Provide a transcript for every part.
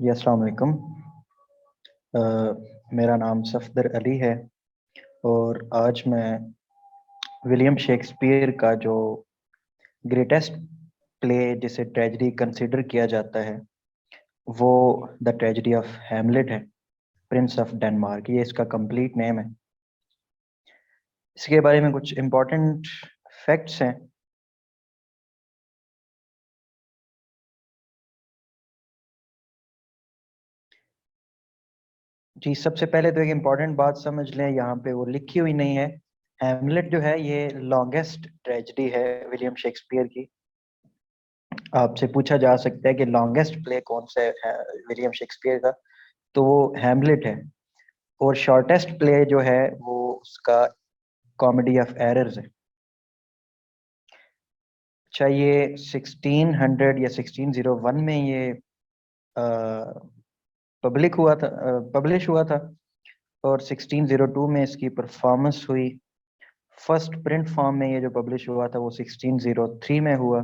जी अस्सलाम वालेकुम। मेरा नाम सफदर अली है और आज मैं विलियम शेक्सपियर का जो ग्रेटेस्ट प्ले जिसे ट्रेजेडी कंसिडर किया जाता है वो द ट्रेजेडी ऑफ हैमलेट है, प्रिंस ऑफ डेनमार्क, ये इसका कंप्लीट नेम है। इसके बारे में कुछ इम्पोर्टेंट फैक्ट्स हैं। जी, सबसे पहले तो एक इम्पोर्टेंट बात समझ लें, यहाँ पे वो लिखी हुई नहीं है। हैमलेट जो है ये लॉन्गेस्ट ट्रेजेडी है विलियम शेक्सपियर की। आपसे पूछा जा सकता है कि लॉन्गेस्ट प्ले कौन सा है विलियम शेक्सपियर का, तो वो हैमलेट है। और शॉर्टेस्ट प्ले जो है वो उसका कॉमेडी ऑफ एरर्स है। अच्छा, ये 1600 या 1601 में ये पब्लिक हुआ था, पब्लिश हुआ था। और 1602 में इसकी परफॉर्मेंस हुई। फर्स्ट प्रिंट फॉर्म में ये जो पब्लिश हुआ था वो 1603 में हुआ।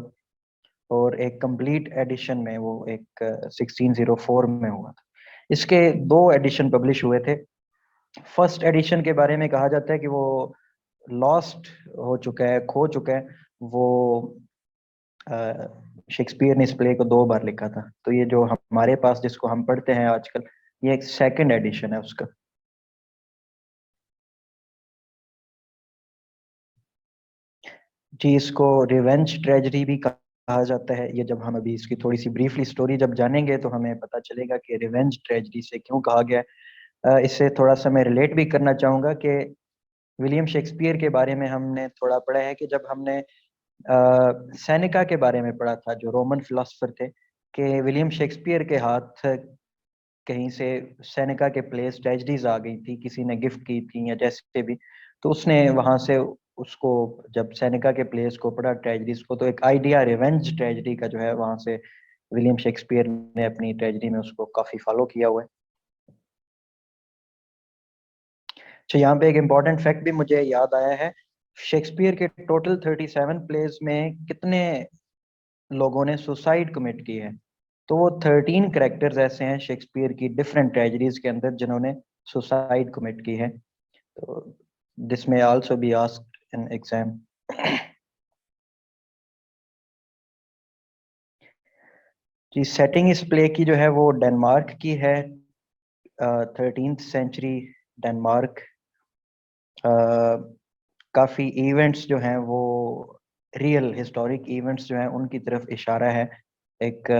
और एक कंप्लीट एडिशन में वो एक 1604 में हुआ था। इसके दो एडिशन पब्लिश हुए थे। फर्स्ट एडिशन के बारे में कहा जाता है कि वो लॉस्ट हो चुका है, खो चुका है। वो शेक्सपियर ने इस प्ले को दो बार लिखा था। तो ये जो हमारे पास जिसको हम पढ़ते हैं आजकल, ये एक सेकंड एडिशन है उसका। जी, इसको रिवेंज ट्रेजेडी भी कहा जाता है। ये जब हम अभी इसकी थोड़ी सी ब्रीफली स्टोरी जब जानेंगे तो हमें पता चलेगा कि रिवेंज ट्रेजेडी से क्यों कहा गया है। इससे थोड़ा सा मैं रिलेट भी करना चाहूंगा कि विलियम शेक्सपियर के बारे में हमने थोड़ा पढ़ा है कि जब हमने सेनेका के बारे में पढ़ा था, जो रोमन फिलोसफर थे, कि विलियम शेक्सपियर के हाथ कहीं से सेनेका के प्लेस ट्रेजेडीज आ गई थी, किसी ने गिफ्ट की थी या जैसे भी। तो उसने वहां से उसको, जब सेनेका के प्लेस को पढ़ा ट्रेजेडीज को, तो एक आइडिया रिवेंज ट्रेजेडी का जो है वहां से विलियम शेक्सपियर ने अपनी ट्रेजेडी में उसको काफी फॉलो किया हुआ है। अच्छा, यहाँ पे एक इम्पॉर्टेंट फैक्ट भी मुझे याद आया है। शेक्सपियर के टोटल 37 प्लेस में कितने लोगों ने सुसाइड कमिट की है? तो वो 13 कैरेक्टर्स ऐसे हैं शेक्सपियर की डिफरेंट ट्रेजेडीज के अंदर जिन्होंने सुसाइड कमिट की है। तो दिस में also be asked in exam. जी, सेटिंग इस प्ले की जो है वो डेनमार्क की है। 13th century Denmark. काफी इवेंट्स जो हैं वो रियल हिस्टोरिक इवेंट्स जो हैं उनकी तरफ इशारा है। एक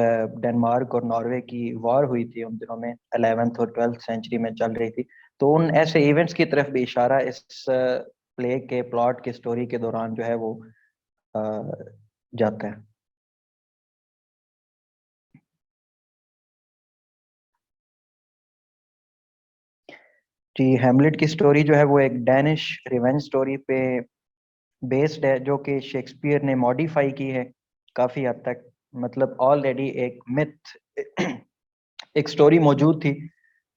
डेनमार्क और नॉर्वे की वॉर हुई थी उन दिनों में, 11th और 12th सेंचुरी में चल रही थी। तो उन ऐसे इवेंट्स की तरफ भी इशारा इस प्ले के प्लॉट के स्टोरी के दौरान जो है वो अ, जाता है। जी, हैमलेट की स्टोरी जो है वो एक डैनिश रिवेंज स्टोरी पे बेस्ड है, जो कि शेक्सपियर ने मॉडिफाई की है काफी हद तक। मतलब ऑलरेडी एक मिथ एक स्टोरी मौजूद थी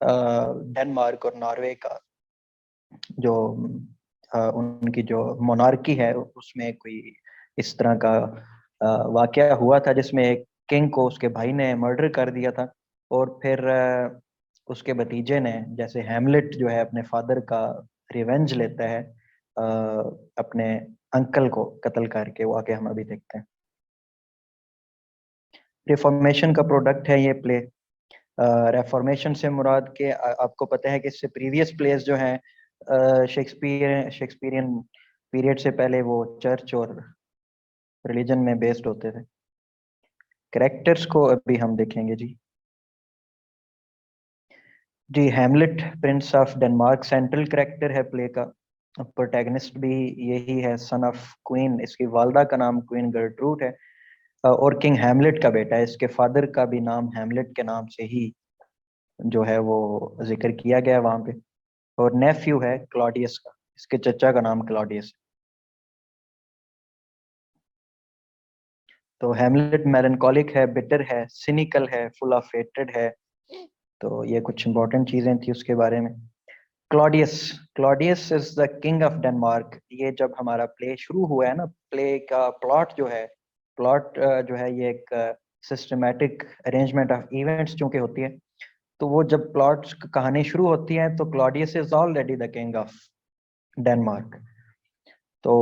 डेनमार्क और नॉर्वे का, जो उनकी जो मोनार्की है उसमें कोई इस तरह का वाकया हुआ था जिसमें एक किंग को उसके भाई ने मर्डर कर दिया था। और फिर उसके भतीजे ने, जैसे हैमलेट जो है अपने फादर का रिवेंज लेता है अपने अंकल को कत्ल करके, वो आके हम अभी देखते हैं। रिफॉर्मेशन का प्रोडक्ट है ये प्ले। रेफॉर्मेशन से मुराद के आपको पता है कि इससे प्रीवियस प्लेस जो हैं शेक्सपियरियन पीरियड से पहले वो चर्च और रिलीजन में बेस्ड होते थे। कैरेक्टर्स को अभी हम देखेंगे जी। जी, Hamlet prince of Denmark central character है प्ले का। प्रोटैगनिस्ट भी यही है, सन ऑफ क्वीन। इसकी वालदा का नाम क्वीन गर्ट्रूड है। और किंग हैमलेट का बेटा है। इसके फादर का भी नाम हैमलेट के नाम से ही जो है वो जिक्र किया गया है वहां पे। और नेफ्यू है क्लॉडियस का, इसके चचा का नाम क्लॉडियस है। तो हेमलेट मेलनकॉलिक है, बिटर है, सिनिकल है, फुल ऑफ हेट्रेड है। तो ये कुछ इंपॉर्टेंट चीजें थी उसके बारे में। Claudius, Claudius is the king of Denmark. ये जब हमारा प्ले शुरू हुआ है ना, प्ले का प्लॉट जो है, प्लॉट जो है ये एक सिस्टमेटिक अरेंजमेंट ऑफ इवेंट्स चूंकि होती है, तो वो जब प्लॉट कहानी शुरू होती है तो Claudius is already the king of Denmark. तो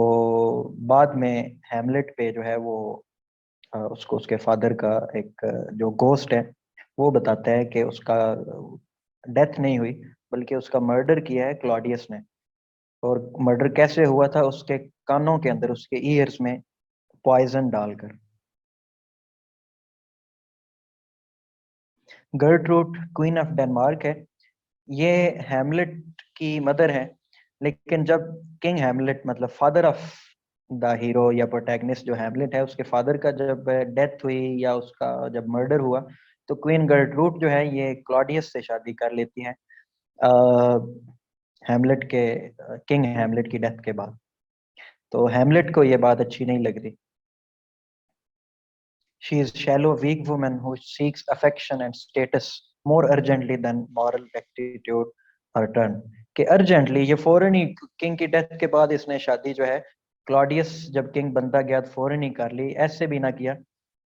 बाद में हैमलेट पे जो है वो उसको उसके फादर का एक जो गोस्ट है वो बताता है कि उसका डेथ नहीं हुई बल्कि उसका मर्डर किया है क्लॉडियस ने। और मर्डर कैसे हुआ था, उसके कानों के अंदर, उसके ईयर्स में पॉइजन डालकर। गर्टरूट क्वीन ऑफ डेनमार्क है, ये हैमलेट की मदर है। लेकिन जब किंग हैमलेट मतलब फादर ऑफ द हीरो या प्रोटैगनिस्ट जो हैमलेट है, उसके फादर का जब डेथ हुई या उसका जब मर्डर हुआ, तो क्वीन गर्टरूट जो है ये क्लॉडियस से शादी कर लेती है हैमलेट के किंग हैमलेट की डेथ के बाद। तो हैमलेट को ये बात अच्छी नहीं लग रही। She is shallow, weak woman who seeks affection and status more urgently than moral rectitude or turn। कि अर्जेंटली ये फौरन ही किंग की डेथ के बाद इसने शादी जो है, क्लॉडियस जब किंग बनता गया तो फौरन ही कर ली, ऐसे भी ना किया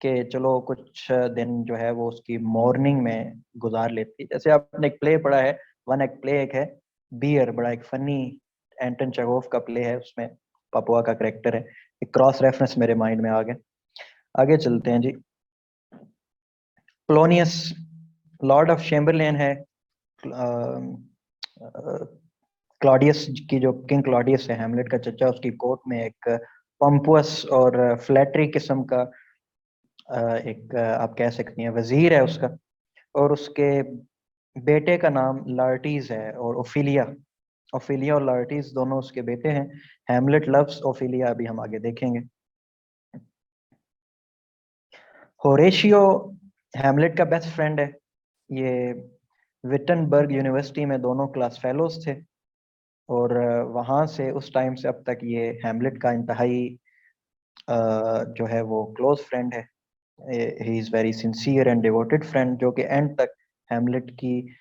कि चलो कुछ दिन जो है वो उसकी मॉर्निंग में गुजार लेती। जैसे आपने एक प्ले पढ़ा है, वन एक्ट प्ले एक है बियर, बड़ा एक फनी एंटन चेखोव का प्ले है, उसमें पपुआ का करेक्टर है। एक क्रॉस रेफरेंस मेरे माइंड में आ गया। आगे चलते हैं जी। पोलोनियस लॉर्ड ऑफ चेम्बरलेन है। क्लॉडियस की जो किंग क्लॉडियस है हैमलेट का चचा, उसकी कोर्ट में एक पंपुअस और फ्लैटरी किस्म का एक आप कह सकती हैं वजीर है उसका। और उसके बेटे का नाम लार्टीज है और ओफिलिया। ओफिलिया और लार्टीज दोनों उसके बेटे हैं। हैमलेट लव्स ओफिलिया, अभी हम आगे देखेंगे। होरेशियो हैमलेट का बेस्ट फ्रेंड है। ये विटनबर्ग यूनिवर्सिटी में दोनों क्लास फेलोज थे। और वहाँ से उस टाइम से अब तक ये हैमलेट का इंतहाई जो है वो क्लोज फ्रेंड है। He is very sincere and devoted friend, जो कि एंड तक हैमलेट की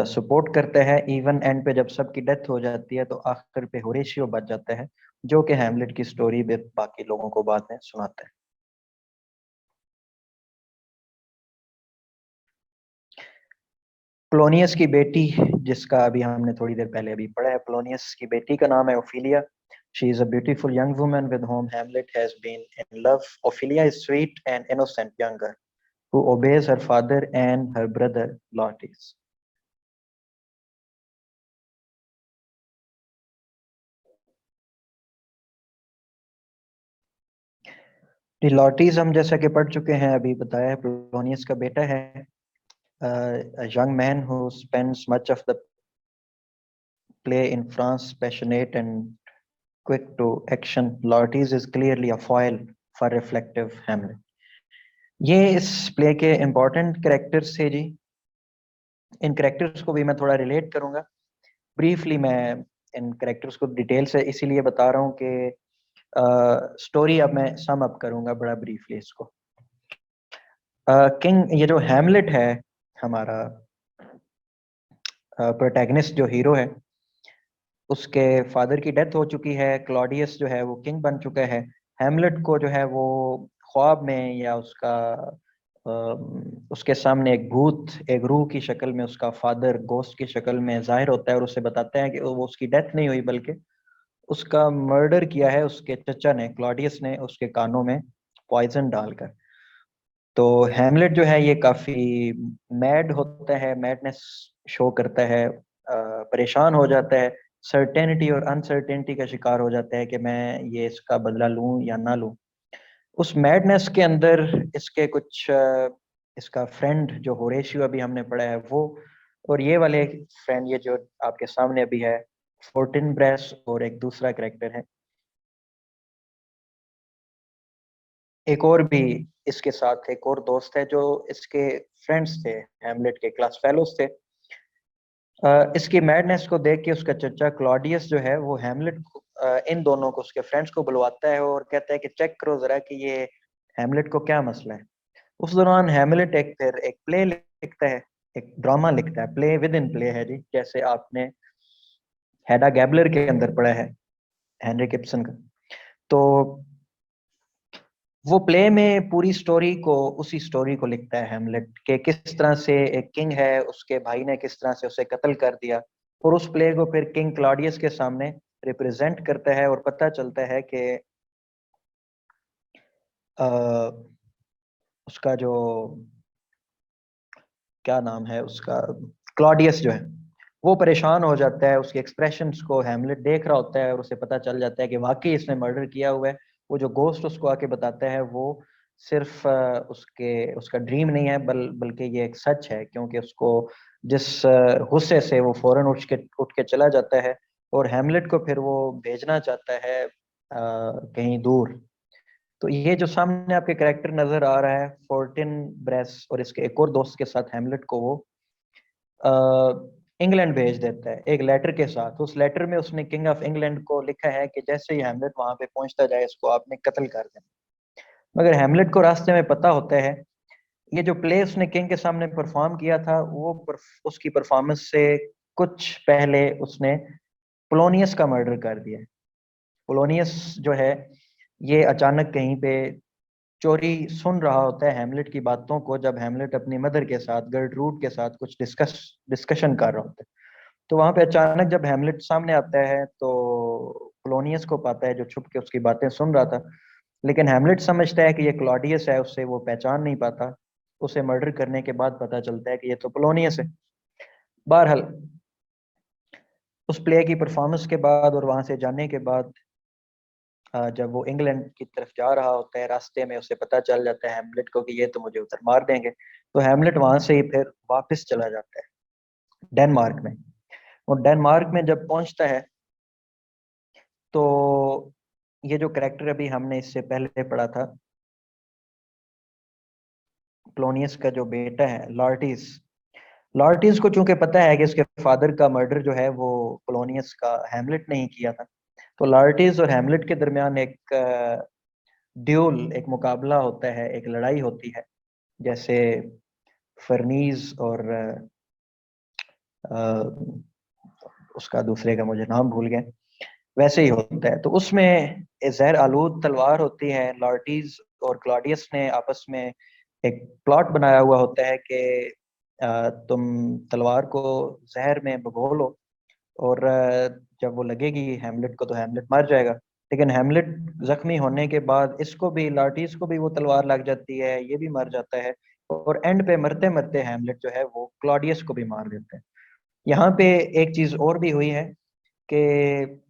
सपोर्ट करता है। इवन एंड पे जब सबकी डेथ हो जाती है तो आखिर पे होरेशियो बच जाता है, जो कि हैमलेट की स्टोरी भी बाकी लोगों को बाद में सुनाता है। पोलोनियस की बेटी, जिसका अभी हमने थोड़ी देर पहले अभी पढ़ा है, पोलोनियस की बेटी का नाम है Ophelia. She is a beautiful young woman with whom Hamlet has been in love. Ophelia is sweet and innocent young girl who obeys her father and her brother Laertes. Laertes हम जैसा कि पढ़ चुके हैं, अभी बताया है, पोलोनियस का बेटा है। A young man who spends much of the play in France, passionate and quick to action. Laertes is clearly a foil for reflective Hamlet. ये इस प्ले के इम्पोर्टेंट कैरेक्टर्स थे जी। इन कैरेक्टर्स को भी मैं थोड़ा रिलेट करूंगा ब्रीफली। मैं इन कैरेक्टर्स को डिटेल से इसीलिए बता रहा हूँ कि स्टोरी अब मैं सम अप करूंगा बड़ा ब्रीफली इसको। किंग, ये जो हैमलेट है हमारा प्रोटैगनिस्ट जो हीरो है, उसके फादर की डेथ हो चुकी है। क्लॉडियस जो है वो किंग बन चुका है। हैमलेट को जो है वो ख्वाब में या उसका उसके सामने एक भूत, एक रूह की शक्ल में उसका फादर गोस्ट की शक्ल में जाहिर होता है और उसे बताता है कि वो उसकी डेथ नहीं हुई बल्कि उसका मर्डर किया है उसके चचा ने, क्लॉडियस ने, उसके कानों में पॉइजन डालकर। तो हैमलेट जो है ये काफी मैड होता है, मैडनेस शो करता है, परेशान हो जाता है, सर्टेनिटी और अनसर्टेनिटी का शिकार हो जाता है कि मैं ये इसका बदला लूं या ना लूं। उस मैडनेस के अंदर इसके कुछ इसका फ्रेंड जो होरेशियो अभी हमने पढ़ा है वो, और ये वाले फ्रेंड ये जो आपके सामने अभी है फोर्टिन ब्रेस, और एक दूसरा करेक्टर है, एक और भी इसके साथ एक और दोस्त है जो इसके फ्रेंड्स थे, हैमलेट के क्लास फेलोज थे। इसकी मैडनेस को देख के उसका चचा क्लॉडियस जो है वो हैमलेट को इन दोनों को, उसके फ्रेंड्स को बुलवाता है और कहता है कि चेक करो जरा कि ये हैमलेट को क्या मसला है। उस दौरान हैमलेट एक फिर एक प्ले लिखता है, एक ड्रामा लिखता है, प्ले विद इन प्ले है जी, जैसे आपने हेडा गैबलर के अंदर पढ़ा है हेनरी किप्सन का। तो वो प्ले में पूरी स्टोरी को, उसी स्टोरी को लिखता है हेमलेट के, किस तरह से एक किंग है, उसके भाई ने किस तरह से उसे कत्ल कर दिया, और उस प्ले को फिर किंग क्लॉडियस के सामने रिप्रेजेंट करता है, और पता चलता है कि उसका जो, क्या नाम है उसका, क्लॉडियस जो है, वो परेशान हो जाता है। उसके एक्सप्रेशंस को हेमलेट देख रहा होता है, और उसे पता चल जाता है कि वाकई इसने मर्डर किया हुआ है। वो जो गोस्ट उसको आके बताता है, वो सिर्फ उसका ड्रीम नहीं है, बल्कि ये एक सच है, क्योंकि उसको जिस गुस्से से वो फौरन उठ के चला जाता है, और हेमलेट को फिर वो भेजना चाहता है कहीं दूर। तो ये जो सामने आपके कैरेक्टर नजर आ रहा है, फोर्टिन ब्रेस, और इसके एक और दोस्त के साथ हेमलेट को वो इंग्लैंड भेज देता है एक लेटर के साथ। उस लेटर में उसने किंग ऑफ इंग्लैंड को लिखा है कि जैसे ही हेमलेट वहां पे पहुंचता जाए, इसको आपने कत्ल कर देना। मगर हेमलेट को रास्ते में पता होता है, ये जो प्ले उसने किंग के सामने परफॉर्म किया था, उसकी परफॉर्मेंस से कुछ पहले उसने पोलोनियस का मर्डर कर दिया। पोलोनियस जो है, ये अचानक कहीं पे चोरी सुन रहा होता है हेमलेट की बातों को, जब हेमलेट अपनी मदर के साथ, गर्टरूड के साथ कुछ डिस्कशन कर रहा होता है। तो वहां पे अचानक जब हेमलेट सामने आता है, तो पोलोनियस को पाता है, जो छुप के उसकी बातें सुन रहा था। लेकिन हेमलेट समझता है कि ये क्लॉडियस है, उससे वो पहचान नहीं पाता। उसे मर्डर करने के बाद पता चलता है कि ये तो पोलोनियस है। बहरहाल, उस प्ले की परफॉर्मेंस के बाद और वहां से जाने के बाद, जब वो इंग्लैंड की तरफ जा रहा होता है, रास्ते में उसे पता चल जाता है हेमलेट को कि ये तो मुझे उधर मार देंगे। तो हेमलेट वहां से ही फिर वापस चला जाता है डेनमार्क में। और डेनमार्क में जब पहुंचता है, तो ये जो करेक्टर अभी हमने इससे पहले पढ़ा था, क्लोनियस का जो बेटा है लॉर्टिस, लॉर्टिस को चूंकि पता है कि उसके फादर का मर्डर जो है वो क्लोनियस का हेमलेट ने ही किया था, तो लॉर्टिस और हेमलेट के दरमियान एक ड्यूल, एक मुकाबला होता है, एक लड़ाई होती है, जैसे फर्नीज और अ, उसका दूसरे का मुझे नाम भूल गया, वैसे ही होता है। तो उसमें जहर आलूद तलवार होती है। लॉर्टिस और क्लॉडियस ने आपस में एक प्लॉट बनाया हुआ होता है कि तुम तलवार को जहर में भिगो लो, और जब वो लगेगी हेमलेट को, तो हेमलेट मर जाएगा। लेकिन हेमलेट जख्मी होने के बाद, इसको भी, लार्टिस को भी वो तलवार लग जाती है, ये भी मर जाता है, और एंड पे मरते मरते हेमलेट जो है वो क्लॉडियस को भी मार देता है। यहाँ पे एक चीज और भी हुई है कि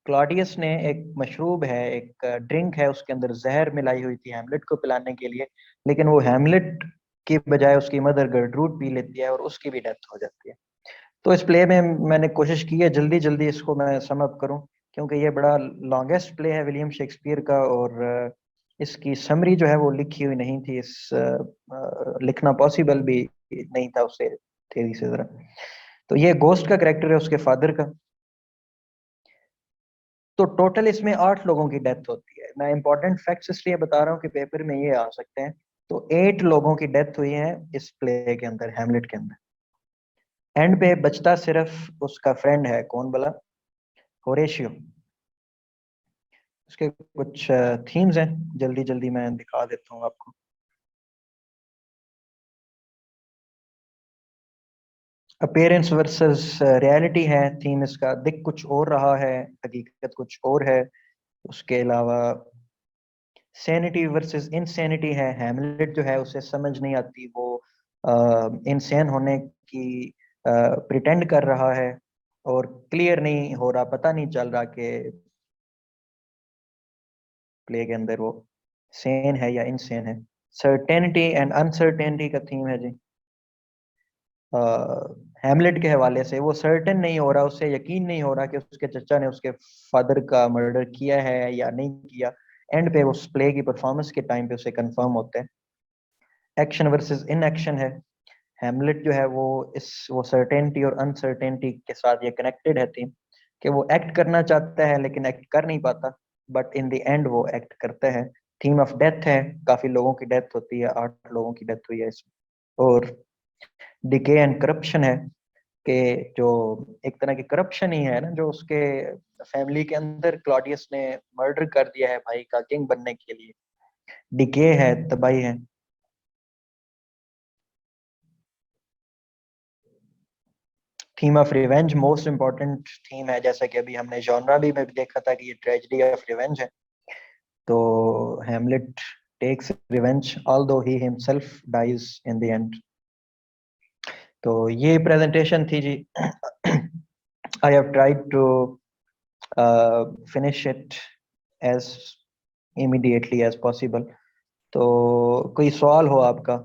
क्लॉडियस ने, एक मशरूब है, एक ड्रिंक है, उसके अंदर जहर मिलाई हुई थी हेमलेट को पिलाने के लिए, लेकिन वो हेमलेट की बजाय उसकी मदर गर्ट्रूड पी लेती है, और उसकी भी डेथ हो जाती है। तो इस प्ले में मैंने कोशिश की है जल्दी जल्दी इसको मैं सम अप करूं, क्योंकि ये बड़ा लॉन्गेस्ट प्ले है विलियम शेक्सपियर का, और इसकी समरी जो है वो लिखी हुई नहीं थी। लिखना पॉसिबल भी नहीं था उससे, तेजी से जरा। तो ये गोस्ट का करेक्टर है, उसके फादर का। तो टोटल इसमें 8 लोगों की डेथ होती है। मैं इंपॉर्टेंट फैक्ट्स इसलिए बता रहा हूँ कि पेपर में ये आ सकते हैं। तो 8 लोगों की डेथ हुई है इस प्ले के अंदर, हेमलेट के अंदर। एंड पे बचता सिर्फ उसका फ्रेंड है, कौन बोला, होरेशियो। उसके कुछ थीम्स हैं, जल्दी जल्दी मैं दिखा देता हूँ आपको। अपेरेंस वर्सेस रियलिटी है थीम इसका, दिख कुछ और रहा है, हकीकत कुछ और है। उसके अलावा सैनिटी वर्सेस इनसैनिटी है। हैमलेट जो है उसे समझ नहीं आती, वो इनसेन होने की प्रिटेंड कर रहा है, और क्लियर नहीं हो रहा, पता नहीं चल रहा कि प्ले के अंदर वो सेन है या इनसेन है। सर्टेनिटी एंड अनसर्टेनिटी का थीम है जी। हैमलेट के हवाले से वो सर्टेन नहीं हो रहा, उसे यकीन नहीं हो रहा कि उसके चचा ने उसके फादर का मर्डर किया है या नहीं किया। एंड पे उस प्ले की परफॉर्मेंस के टाइम पे उसे कंफर्म होता है। एक्शन वर्सेस इन एक्शन है। हैमलेट जो है वो सर्टेनिटी और अनसर्टेनिटी के साथ ये कनेक्टेड है थीम, कि वो एक्ट करना चाहता है लेकिन एक्ट कर नहीं पाता, बट इन द एंड वो एक्ट करता है। थीम ऑफ डेथ है, काफी लोगों की डेथ होती है, 8 लोगों की डेथ हुई है इसमें। और डिके एंड करप्शन है, कि जो एक तरह की करप्शन ही है ना, जो उसके फैमिली के अंदर क्लॉडियस ने मर्डर कर दिया है भाई का किंग बनने के लिए। डिके है, तबाही है। Theme of revenge most important theme है, जैसा कि अभी हमने जॉनरा भी में भी देखा था कि ये ट्रेजेडी ऑफ रिवेंज है। तो Hamlet takes revenge although he himself dies in the end. तो ये प्रेजेंटेशन थी जी। I have tried to finish it as immediately as possible. तो कोई सवाल हो आपका?